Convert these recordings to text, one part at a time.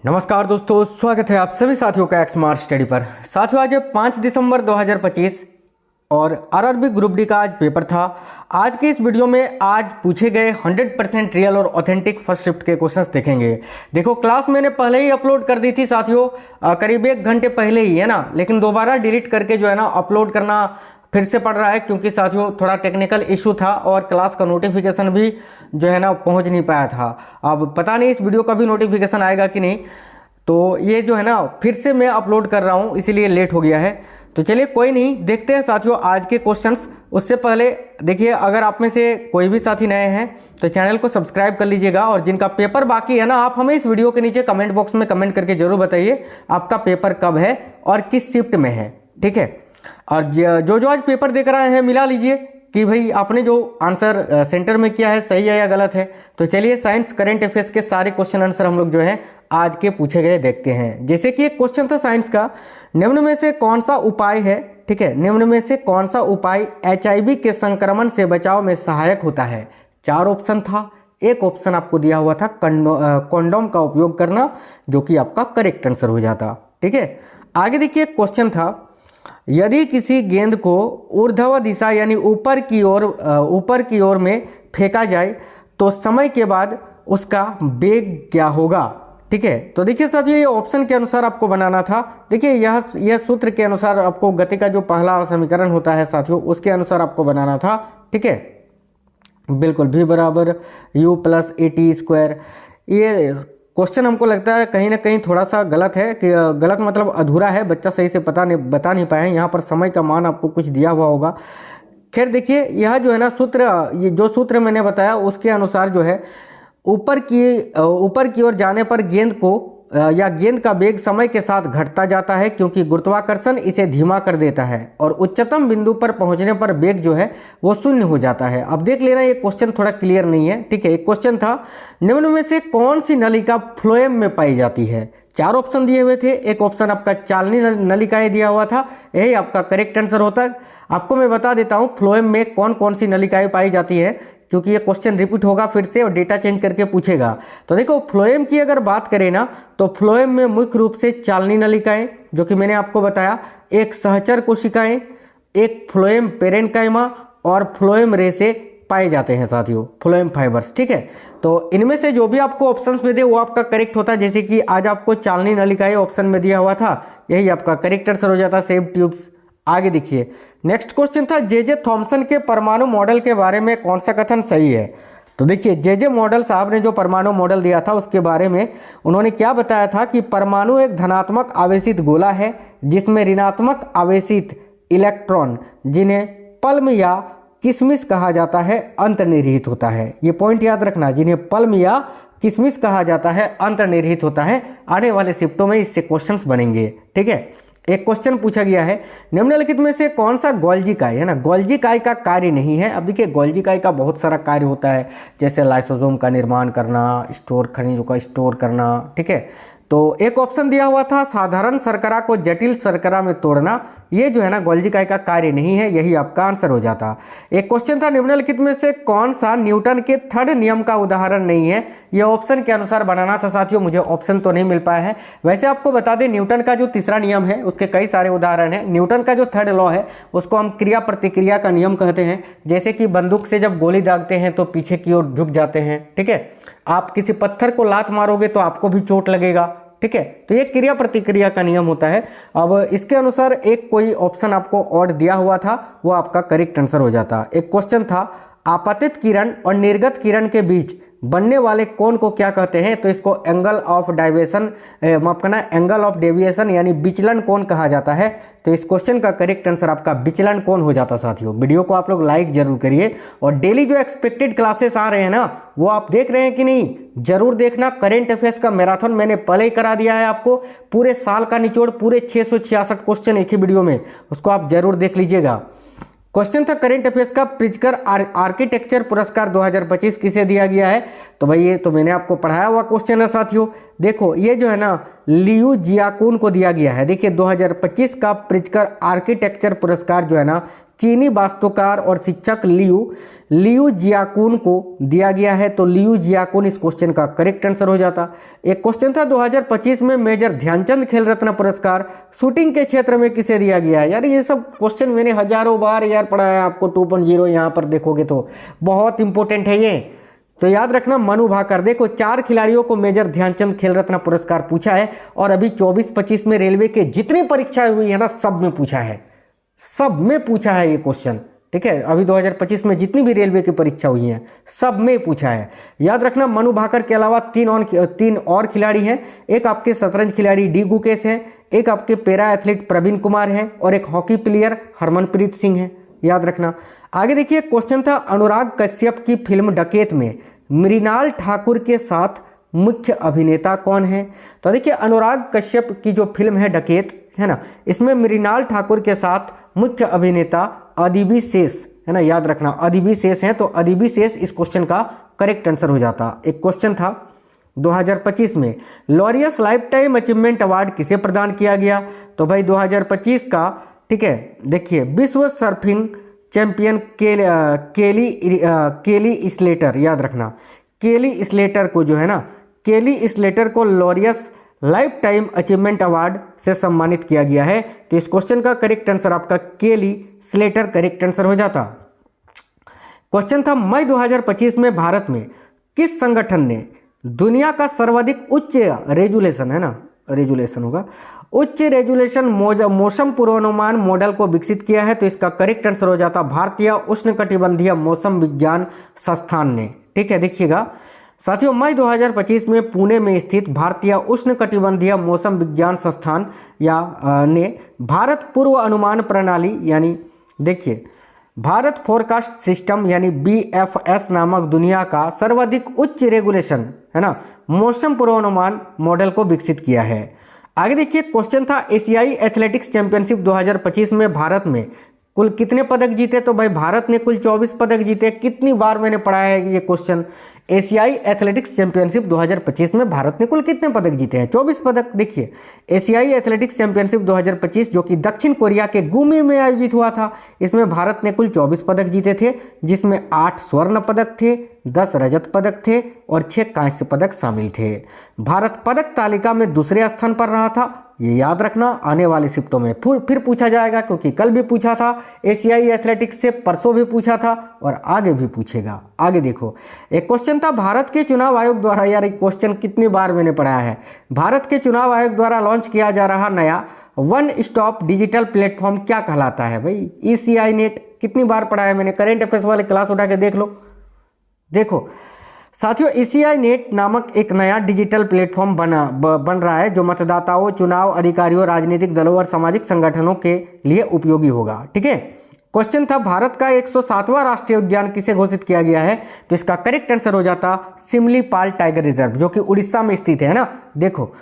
नमस्कार दोस्तों, स्वागत है आप सभी साथियों का स्मार्ट स्टडी पर। साथियों, आज 5 दिसंबर 2025 और आरआरबी ग्रुप डी का आज पेपर था। आज के इस वीडियो में आज पूछे गए 100% रियल और ऑथेंटिक फर्स्ट शिफ्ट के क्वेश्चंस देखेंगे। देखो, क्लास मैंने पहले ही अपलोड कर दी थी साथियों, करीब 1 घंटे पहले ही, है ना। लेकिन दोबारा डिलीट करके जो है ना अपलोड करना फिर से पड़ रहा है, क्योंकि साथियों थोड़ा टेक्निकल इशू था और क्लास का नोटिफिकेशन भी जो है ना पहुंच नहीं पाया था। अब पता नहीं इस वीडियो का भी नोटिफिकेशन आएगा कि नहीं, तो ये जो है ना फिर से मैं अपलोड कर रहा हूं, इसीलिए लेट हो गया है। तो चलिए कोई नहीं, देखते हैं साथियों आज के क्वेश्चंस। उससे पहले देखिए, अगर आप में से कोई भी साथी नए हैं तो चैनल को सब्सक्राइब कर लीजिएगा, और जिनका पेपर बाकी है ना, आप हमें इस वीडियो के नीचे कमेंट बॉक्स में कमेंट करके जरूर बताइए आपका पेपर कब है और किस शिफ्ट में है, ठीक है। और जो आज पेपर देख रहे हैं मिला लीजिए कि भाई आपने जो आंसर सेंटर में किया है सही है या गलत है। तो चलिए साइंस करंट अफेयर्स के सारे क्वेश्चन आंसर हम लोग जो है आज के पूछे गए देखते हैं। जैसे कि एक क्वेश्चन था साइंस का, निम्न में से कौन सा उपाय है, ठीक है, निम्न में से कौन सा उपाय HIV के संक्रमण से बचाव में सहायक होता है। 4 ऑप्शन था, एक ऑप्शन आपको दिया हुआ था कंडोम का उपयोग करना, जो कि आपका करेक्ट आंसर हो जाता, ठीक है। आगे देखिए क्वेश्चन था, यदि किसी गेंद को ऊर्ध्व दिशा यानी ऊपर की ओर में फेंका जाए तो समय के बाद उसका वेग क्या होगा, ठीक है। तो देखिए साथियों, ये ऑप्शन के अनुसार आपको बनाना था। देखिए यह सूत्र के अनुसार आपको गति का जो पहला समीकरण होता है साथियों, उसके अनुसार आपको बनाना था, ठीक है। बिल्कुल, V बराबर U प्लस AT²। ये क्वेश्चन हमको लगता है कहीं ना कहीं थोड़ा सा गलत है, कि गलत मतलब अधूरा है, बच्चा सही से बता नहीं पाए। यहाँ पर समय का मान आपको कुछ दिया हुआ होगा। खैर देखिए, यह जो है ना सूत्र, ये जो सूत्र मैंने बताया उसके अनुसार जो है ऊपर की ओर जाने पर गेंद को या गेंद का वेग समय के साथ घटता जाता है, क्योंकि गुरुत्वाकर्षण इसे धीमा कर देता है, और उच्चतम बिंदु पर पहुंचने पर वेग जो है वो शून्य हो जाता है। अब देख लेना, ये क्वेश्चन थोड़ा क्लियर नहीं है, ठीक है। एक क्वेश्चन था, निम्न में से कौन सी नलिका फ्लोएम में पाई जाती है। 4 ऑप्शन दिए हुए थे, एक ऑप्शन आपका चालनी नलिकाएं दिया हुआ था, यही आपका करेक्ट आंसर होता है। आपको मैं बता देता हूँ फ्लोएम में कौन कौन सी नलिकाएं पाई जाती है, क्योंकि ये क्वेश्चन रिपीट होगा फिर से और डेटा चेंज करके पूछेगा। तो देखो, फ्लोएम की अगर बात करें ना, तो फ्लोएम में मुख्य रूप से चालनी नलिकाएं, जो कि मैंने आपको बताया, एक सहचर कोशिकाएं, एक फ्लोएम पेरेन्काइमा और फ्लोएम रेसे पाए जाते हैं साथियों, फ्लोएम फाइबर्स, ठीक है। तो इनमें से जो भी आपको ऑप्शंस में दे वो आपका करेक्ट होता है। जैसे कि आज आपको चालनी नलिकाएं ऑप्शन में दिया हुआ था, यही आपका करेक्ट आंसर हो जाता, सेव ट्यूब्स। आगे देखिए, नेक्स्ट क्वेश्चन था, जे थॉमसन के परमाणु मॉडल के बारे में कौन सा कथन सही है। तो देखिए, जे मॉडल साहब ने जो परमाणु मॉडल दिया था उसके बारे में उन्होंने क्या बताया था कि परमाणु एक धनात्मक आवेशित गोला है जिसमें ऋणात्मक आवेशित इलेक्ट्रॉन, जिन्हें पल्म या किशमिश कहा जाता है, अंतर्निहित होता है। ये पॉइंट याद रखना, जिन्हें पल्म या किशमिश कहा जाता है अंतर्निहित होता है। आने वाले शिफ्टों में इससे क्वेश्चंस बनेंगे, ठीक है। एक क्वेश्चन पूछा गया है, निम्नलिखित में से कौन सा गोल्जी इकाई है ना, गोल्जी इकाई का कार्य नहीं है। अब देखिए, गोल्जी इकाई का बहुत सारा कार्य होता है, जैसे लाइसोसोम का निर्माण करना, खनिजों का स्टोर करना, ठीक है। तो एक ऑप्शन दिया हुआ था, साधारण शर्करा को जटिल शर्करा में तोड़ना, ये जो है ना गोल्जी इकाई का कार्य नहीं है, यही आपका आंसर हो जाता। एक क्वेश्चन था, निम्नलिखित में से कौन सा न्यूटन के 3rd नियम का उदाहरण नहीं है। ये ऑप्शन के अनुसार बनाना था साथियों, मुझे ऑप्शन तो नहीं मिल पाया है। वैसे आपको बता दें, न्यूटन का जो 3रा नियम है उसके कई सारे उदाहरण हैं। न्यूटन का जो 3rd लॉ है उसको हम क्रिया प्रतिक्रिया का नियम कहते हैं। जैसे कि बंदूक से जब गोली दागते हैं तो पीछे की ओर झुक जाते हैं, ठीक है। आप किसी पत्थर को लात मारोगे तो आपको भी चोट लगेगा, ठीक है। तो ये क्रिया प्रतिक्रिया का नियम होता है। अब इसके अनुसार एक कोई ऑप्शन आपको और दिया हुआ था, वो आपका करेक्ट आंसर हो जाता। एक क्वेश्चन था, आपतित किरण और निर्गत किरण के बीच बनने वाले कोण को क्या कहते हैं। तो इसको एंगल ऑफ डाइवेशन, माफ करना, एंगल ऑफ डेविएशन यानी विचलन कोण कहा जाता है। तो इस क्वेश्चन का करेक्ट आंसर आपका विचलन कोण हो जाता साथियों। वीडियो को आप लोग लाइक जरूर करिए, और डेली जो एक्सपेक्टेड क्लासेस आ रहे हैं ना, वो आप देख रहे हैं कि नहीं, जरूर देखना। करेंट अफेयर्स का मैराथन मैंने पहले ही करा दिया है आपको, पूरे साल का निचोड़, पूरे 666 क्वेश्चन एक ही वीडियो में, उसको आप जरूर देख लीजिएगा। क्वेश्चन था, करेंट अफेयर्स का प्रिट्जकर आर्किटेक्चर पुरस्कार 2025 किसे दिया गया है। तो भाई ये तो मैंने आपको पढ़ाया हुआ क्वेश्चन है साथियों। देखो, ये जो है ना लियू जियाकुन को दिया गया है। देखिए, 2025 का प्रिट्जकर आर्किटेक्चर पुरस्कार जो है ना चीनी वास्तुकार और शिक्षक लियू जियाकुन को दिया गया है। तो लियू जियाकुन इस क्वेश्चन का करेक्ट आंसर हो जाता। एक क्वेश्चन था 2025 में मेजर ध्यानचंद खेल रत्न पुरस्कार शूटिंग के क्षेत्र में किसे दिया गया है। यार ये सब क्वेश्चन मैंने हजारों बार यार पढ़ा है आपको। 2.0 यहाँ पर देखोगे तो बहुत इंपॉर्टेंट है ये, तो याद रखना मनु भाकर। देखो 4 खिलाड़ियों को मेजर ध्यानचंद खेल रत्न पुरस्कार पूछा है और अभी 24-25 में रेलवे के जितनी परीक्षाएं हुई है ना सब में पूछा है, सब में पूछा है ये क्वेश्चन, ठीक है। अभी 2025 में जितनी भी रेलवे की परीक्षा हुई है सब में पूछा है। याद रखना मनु भाकर के अलावा 3 और खिलाड़ी हैं। एक आपके शतरंज खिलाड़ी डी गुकेश हैं, एक आपके पैरा एथलीट प्रवीण कुमार हैं और एक हॉकी प्लेयर हरमनप्रीत सिंह हैं। याद रखना। आगे देखिए क्वेश्चन था अनुराग कश्यप की फिल्म डकैत में मृणाल ठाकुर के साथ मुख्य अभिनेता कौन है। तो देखिए अनुराग कश्यप की जो फिल्म है डकैत है ना, इसमें मृणाल ठाकुर के साथ मुख्य अभिनेता अदिति शेष है ना। याद रखना अदिति शेष हैं, तो अदिति शेष इस क्वेश्चन का करेक्ट आंसर हो जाता। एक क्वेश्चन था 2025 में Laureus life time achievement award किसे प्रदान किया गया। तो भाई 2025 का, ठीक है, देखिए विश्व सर्फिंग चैंपियन केली स्लेटर, याद रखना केली स्लेटर को जो है ना, केली स्लेटर को Laureus life time achievement award से सम्मानित किया गया है। तो इस क्वेश्चन का करेक्ट आंसर आपका केली स्लेटर करेक्ट आंसर हो जाता। क्वेश्चन था मई 2025 में भारत में किस संगठन ने दुनिया का सर्वाधिक उच्च रेजुलेशन है ना, रेजुलेशन होगा, उच्च रेजुलेशन मौसम पूर्वानुमान मॉडल को विकसित किया है। तो इसका करेक्ट आंसर हो जाता भारतीय उष्णकटिबंधीय मौसम विज्ञान संस्थान ने, ठीक है। देखिएगा साथियों मई 2025 में पुणे में स्थित भारतीय उष्णकटिबंधीय मौसम विज्ञान संस्थान ने भारत पूर्व अनुमान प्रणाली यानी देखिए भारत फोरकास्ट सिस्टम यानी BFS नामक दुनिया का सर्वाधिक उच्च रेगुलेशन है ना मौसम पूर्वानुमान मॉडल को विकसित किया है। आगे देखिए क्वेश्चन था एशियाई एथलेटिक्स चैंपियनशिप 2025 में भारत में कुल कितने पदक जीते। तो भाई भारत ने कुल 24 पदक जीते। कितनी बार मैंने पढ़ा है ये क्वेश्चन। एशियाई एथलेटिक्स चैंपियनशिप 2025 में भारत ने कुल कितने पदक जीते हैं, 24 पदक। देखिए एशियाई एथलेटिक्स चैंपियनशिप 2025 जो कि दक्षिण कोरिया के गुमी में आयोजित हुआ था, इसमें भारत ने कुल 24 पदक जीते थे, जिसमें 8 स्वर्ण पदक थे, 10 रजत पदक थे और 6 कांस्य पदक शामिल थे। भारत पदक तालिका में दूसरे स्थान पर रहा था। ये याद रखना आने वाले शिफ्टों में फिर पूछा जाएगा, क्योंकि कल भी पूछा था एशियाई एथलेटिक्स से, परसों भी पूछा था और आगे भी पूछेगा। आगे देखो एक क्वेश्चन था भारत के चुनाव आयोग द्वारा, यार एक क्वेश्चन कितनी बार मैंने पढ़ा है, भारत के चुनाव आयोग द्वारा लॉन्च किया जा रहा नया वन स्टॉप डिजिटल प्लेटफॉर्म क्या कहलाता है। भाई ECI नेट कितनी बार पढ़ा है मैंने, करेंट अफेयर्स वाले क्लास उठा के देख लो। देखो साथियों ECI नेट नामक एक नया डिजिटल प्लेटफॉर्म बन रहा है जो मतदाताओं, चुनाव अधिकारियों, राजनीतिक दलों और सामाजिक संगठनों के लिए उपयोगी होगा, ठीक है। क्वेश्चन था भारत का 107वां राष्ट्रीय उद्यान किसे घोषित किया गया है। तो इसका करेक्ट आंसर हो जाता सिमलीपाल टाइगर रिजर्व जो कि उड़ीसा में स्थित है ना। देखो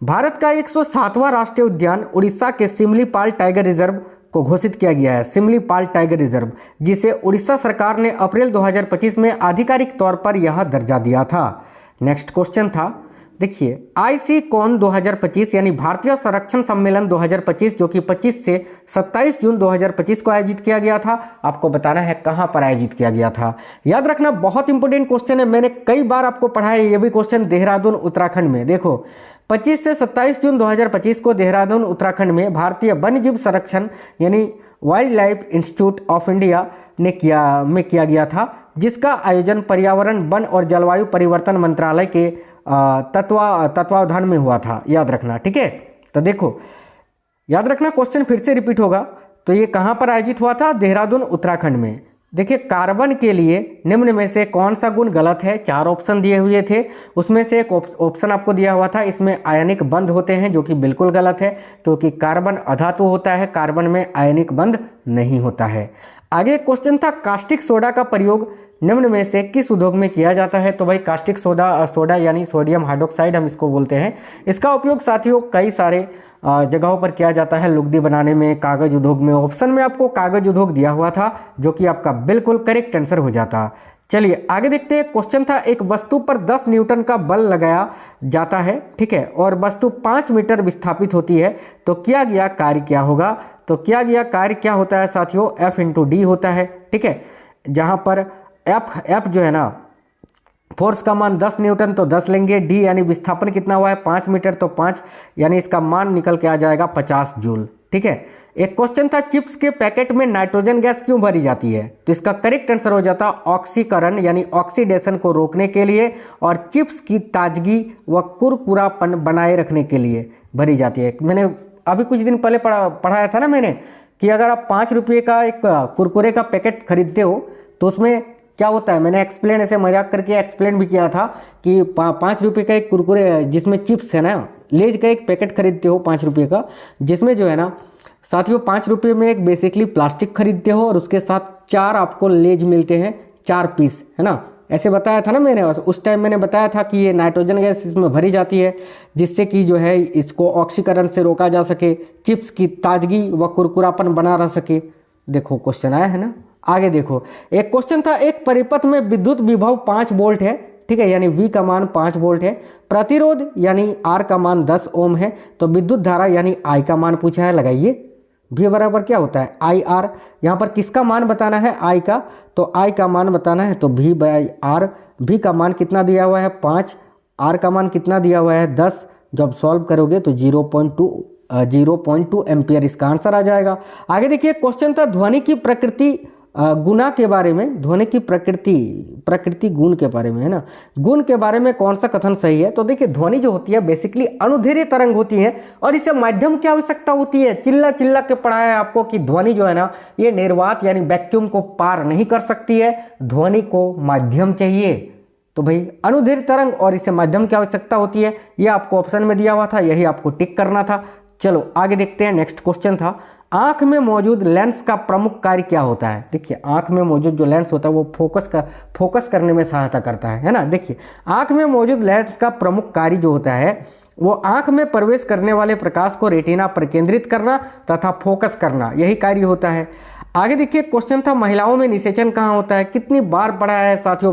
भारत का 107वां राष्ट्रीय उद्यान उड़ीसा के सिमलीपाल टाइगर रिजर्व को घोषित किया गया है, सिमलीपाल टाइगर रिजर्व, जिसे उड़ीसा सरकार ने अप्रैल 2025 में आधिकारिक तौर पर यह दर्जा दिया था। नेक्स्ट क्वेश्चन था देखिए IC-CON 2025 यानी भारतीय संरक्षण सम्मेलन 2025 जो कि 25 से 27 जून 2025 को आयोजित किया गया था। आपको बताना है कहां पर आयोजित किया गया था। याद रखना बहुत इंपॉर्टेंट क्वेश्चन है, मैंने कई बार आपको पढ़ा है ये भी क्वेश्चन, देहरादून उत्तराखंड में। देखो 25 से 27 जून 2025 को देहरादून उत्तराखंड में भारतीय वन्यजीव संरक्षण यानी wild life institute of India ने किया गया था, जिसका आयोजन पर्यावरण, वन और जलवायु परिवर्तन मंत्रालय के तत्वावधान में हुआ था। याद रखना, ठीक है। तो देखो याद रखना क्वेश्चन फिर से रिपीट होगा। तो ये कहाँ पर आयोजित हुआ था, देहरादून उत्तराखंड में। देखिए कार्बन के लिए निम्न में से कौन सा गुण गलत है, 4 ऑप्शन दिए हुए थे, उसमें से एक ऑप्शन आपको दिया हुआ था इसमें आयनिक बंध होते हैं, जो कि बिल्कुल गलत है, क्योंकि कार्बन अधातु होता है, कार्बन में आयनिक बंध नहीं होता है। आगे क्वेश्चन था कास्टिक सोडा का प्रयोग निम्न में से किस उद्योग में किया जाता है। तो भाई कास्टिक सोडा यानी सोडियम हाइड्रोक्साइड हम इसको बोलते हैं। इसका उपयोग साथियों कई सारे जगहों पर किया जाता है, लुगदी बनाने में, कागज उद्योग में। ऑप्शन में आपको कागज उद्योग दिया हुआ था, जो कि आपका बिल्कुल करेक्ट आंसर हो जाता। चलिए आगे देखते हैं। क्वेश्चन था एक वस्तु पर 10 न्यूटन का बल लगाया जाता है, ठीक है, और वस्तु 5 मीटर विस्थापित होती है, तो किया गया कार्य क्या होगा। तो किया गया कार्य क्या होता है साथियों, F इंटू डी होता है। ठीक है, जहाँ पर F जो है ना, फोर्स का मान 10 न्यूटन तो 10 लेंगे, डी यानी विस्थापन कितना हुआ है 5 मीटर तो 5, यानी इसका मान निकल के आ जाएगा 50 जूल। ठीक है, एक क्वेश्चन था चिप्स के पैकेट में नाइट्रोजन गैस क्यों भरी जाती है, तो इसका करेक्ट आंसर हो जाता ऑक्सीकरण यानी ऑक्सीडेशन को रोकने के लिए और चिप्स की ताजगी व कुरकुरापन बनाए रखने के लिए भरी जाती है। मैंने अभी कुछ दिन पहले पढ़ाया था ना मैंने कि अगर आप 5 रुपये का एक कुरकुरे का पैकेट खरीदते हो तो उसमें क्या होता है, मैंने एक्सप्लेन ऐसे मजाक करके एक्सप्लेन भी किया था कि 5 रुपये का एक कुरकुरे जिसमें चिप्स है ना, लेज का एक पैकेट खरीदते हो 5 रुपये का, जिसमें जो है ना साथियों 5 रुपये में एक बेसिकली प्लास्टिक खरीदते हो और उसके साथ 4 आपको लेज मिलते हैं, 4 पीस, है ना। ऐसे बताया था ना मैंने, उस टाइम मैंने बताया था कि ये नाइट्रोजन गैस इसमें भरी जाती है जिससे कि जो है इसको ऑक्सीकरण से रोका जा सके, चिप्स की ताजगी व कुरकुरापन बना रह सके। देखो क्वेश्चन आया है ना। आगे देखो, एक क्वेश्चन था एक परिपथ में विद्युत विभव 5 वोल्ट है, ठीक है, यानी V का मान 5 वोल्ट है, प्रतिरोध यानी R का मान 10 ओम है, तो विद्युत धारा यानी I का मान पूछा है। लगाइए V बराबर क्या होता है IR, यहाँ पर किसका मान बताना है I का, तो I का मान बताना है तो V बाई R। V का मान कितना दिया हुआ है 5, R का मान कितना दिया हुआ है 10, जब सॉल्व करोगे तो 0.2 एम्पियर इसका आंसर आ जाएगा। आगे देखिए क्वेश्चन था ध्वनि की प्रकृति गुना के बारे में, ध्वनि की प्रकृति गुण के बारे में, है ना, गुण के बारे में कौन सा कथन सही है। तो देखिए ध्वनि जो होती है बेसिकली अनुदैर्घ्य तरंग होती है और इसे माध्यम की आवश्यकता होती है। चिल्ला चिल्ला के पढ़ाया है आपको कि ध्वनि जो है ना ये निर्वात यानी वैक्यूम को पार नहीं कर सकती है, ध्वनि को माध्यम चाहिए। तो भाई अनुदैर्घ्य तरंग और इसे माध्यम की आवश्यकता होती है, यह आपको ऑप्शन में दिया हुआ था, यही आपको टिक करना था। चलो आगे देखते हैं। नेक्स्ट क्वेश्चन था आंख में मौजूद लेंस का प्रमुख कार्य क्या होता है। देखिए आंख में मौजूद जो लेंस होता है वो फोकस करने में सहायता करता है ना। देखिए आंख में मौजूद लेंस का प्रमुख कार्य जो होता है वो आंख में प्रवेश करने वाले प्रकाश को रेटिना पर केंद्रित करना तथा फोकस करना, यही कार्य होता है। आगे देखिए क्वेश्चन था महिलाओं में निषेचन कहाँ होता है, कितनी बार पढ़ा है साथियों,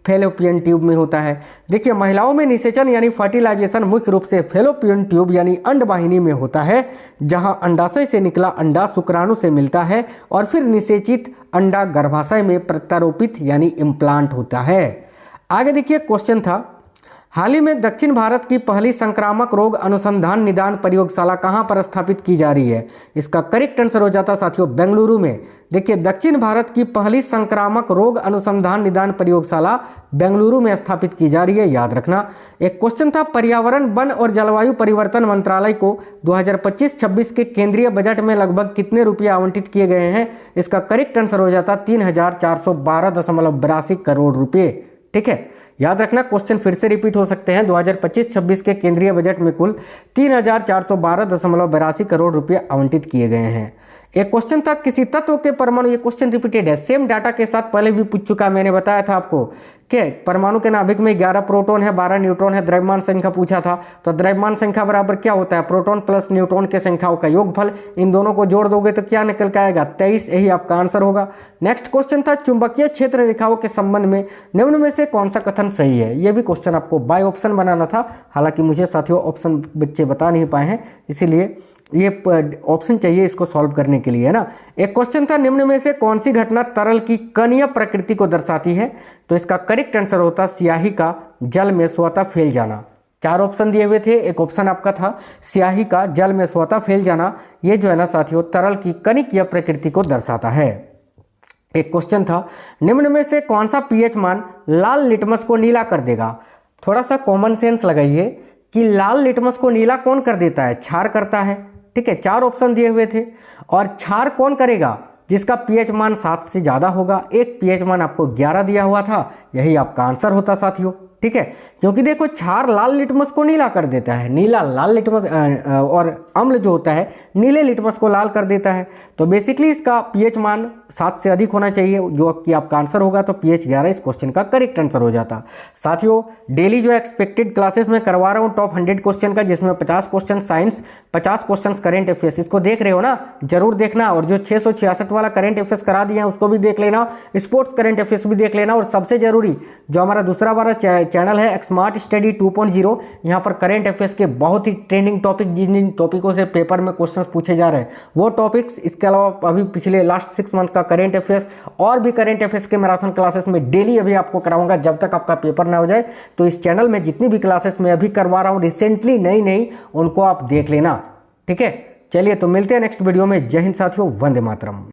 फेलोपियन ट्यूब में होता है। देखिए महिलाओं में निषेचन यानी फर्टिलाइजेशन मुख्य रूप से फेलोपियन ट्यूब यानी अंडवाहिनी में होता है, जहां अंडाशय से निकला अंडा शुक्राणु से मिलता है और फिर निषेचित अंडा गर्भाशय में प्रत्यारोपित यानी इम्प्लांट होता है। आगे देखिए क्वेश्चन था हाल ही में दक्षिण भारत की पहली संक्रामक रोग अनुसंधान निदान प्रयोगशाला कहां पर स्थापित की जा रही है। इसका करेक्ट आंसर हो जाता साथियों बेंगलुरु में। देखिए दक्षिण भारत की पहली संक्रामक रोग अनुसंधान निदान प्रयोगशाला बेंगलुरु में स्थापित की जा रही है, याद रखना। एक क्वेश्चन था पर्यावरण वन और जलवायु परिवर्तन मंत्रालय को 2025-26 के केंद्रीय बजट में लगभग कितने रुपये आवंटित किए गए हैं। इसका करेक्ट आंसर हो जाता 3,412.82 करोड़ रुपये। ठीक है, याद रखना क्वेश्चन फिर से रिपीट हो सकते हैं। 2025-26 के केंद्रीय बजट में कुल 3,412.82 करोड़ रुपये आवंटित किए गए हैं। एक क्वेश्चन था किसी तत्व के परमाणु, ये क्वेश्चन रिपीटेड है, सेम डाटा के साथ पहले भी पूछ चुका, मैंने बताया था आपको कि परमाणु के नाभिक में 11 प्रोटॉन है 12 न्यूट्रॉन है, द्रव्यमान संख्या पूछा था। तो द्रव्यमान संख्या बराबर क्या होता है प्रोटॉन प्लस न्यूट्रॉन के संख्याओं का योगफल, इन दोनों को जोड़ दोगे तो क्या निकल के आएगा 23, यही आपका आंसर होगा। नेक्स्ट क्वेश्चन था चुंबकीय क्षेत्र रेखाओं के संबंध में निम्न में से कौन सा कथन सही है। यह भी क्वेश्चन आपको बाय ऑप्शन बनाना था, हालांकि मुझे साथियों ऑप्शन बच्चे बता नहीं पाए हैं, इसीलिए ये ऑप्शन चाहिए इसको सॉल्व करने के लिए, है ना। एक क्वेश्चन था निम्न में से कौन सी घटना तरल की कणीय प्रकृति को दर्शाती है। तो इसका करेक्ट आंसर होता स्याही का जल में स्वतः फैल जाना। 4 ऑप्शन दिए हुए थे, एक ऑप्शन आपका था स्याही का जल में स्वतः फैल जाना, ये जो है ना साथियों तरल की कणिकीय प्रकृति को दर्शाता है। एक क्वेश्चन था निम्न में से कौन सा पीएच मान लाल लिटमस को नीला कर देगा। थोड़ा सा कॉमन सेंस लगाइए कि लाल लिटमस को नीला कौन कर देता है, क्षार करता है। ठीक है, 4 ऑप्शन दिए हुए थे और क्षार कौन करेगा, जिसका पीएच मान 7 से ज़्यादा होगा। एक पीएच मान आपको 11 दिया हुआ था, यही आपका आंसर होता साथियों। ठीक है, क्योंकि देखो क्षार लाल लिटमस को नीला कर देता है, नीला लाल लिटमस और अम्ल जो होता है नीले लिटमस को लाल कर देता है। तो बेसिकली इसका पीएच मान 7 से अधिक होना चाहिए, जो कि आपका आंसर होगा। तो पीएच 11 इस क्वेश्चन का करेक्ट आंसर हो जाता। साथियों डेली जो एक्सपेक्टेड क्लासेस में करवा रहा हूँ टॉप 100 क्वेश्चन का, जिसमें 50 question science 50 question current affairs, इसको देख रहे हो ना, जरूर देखना। और जो 666 वाला करेंट अफेयर्स करा दिया है उसको भी देख लेना, स्पोर्ट्स करेंट अफेयर्स भी देख लेना, और सबसे जरूरी जरूरी जो हमारा दूसरा वाला चैनल है स्मार्ट स्टडी 2.0, यहाँ पर करेंट अफेयर्स के बहुत ही ट्रेंडिंग टॉपिक, जिन जिन टॉपिकों से पेपर में क्वेश्चंस पूछे जा रहे हैं वो टॉपिक्स, इसके अलावा अभी पिछले लास्ट 6 मंथ का करेंट अफेयर्स और भी करेंट अफेयर्स के मैराथन क्लासेस में डेली अभी आपको कराऊंगा जब तक आपका पेपर ना हो जाए। तो इस चैनल में जितनी भी क्लासेस मैं अभी करवा रहा हूँ रिसेंटली नई उनको आप देख लेना, ठीक है। चलिए तो मिलते हैं नेक्स्ट वीडियो में। जय हिंद साथियों, वंदे मातरम।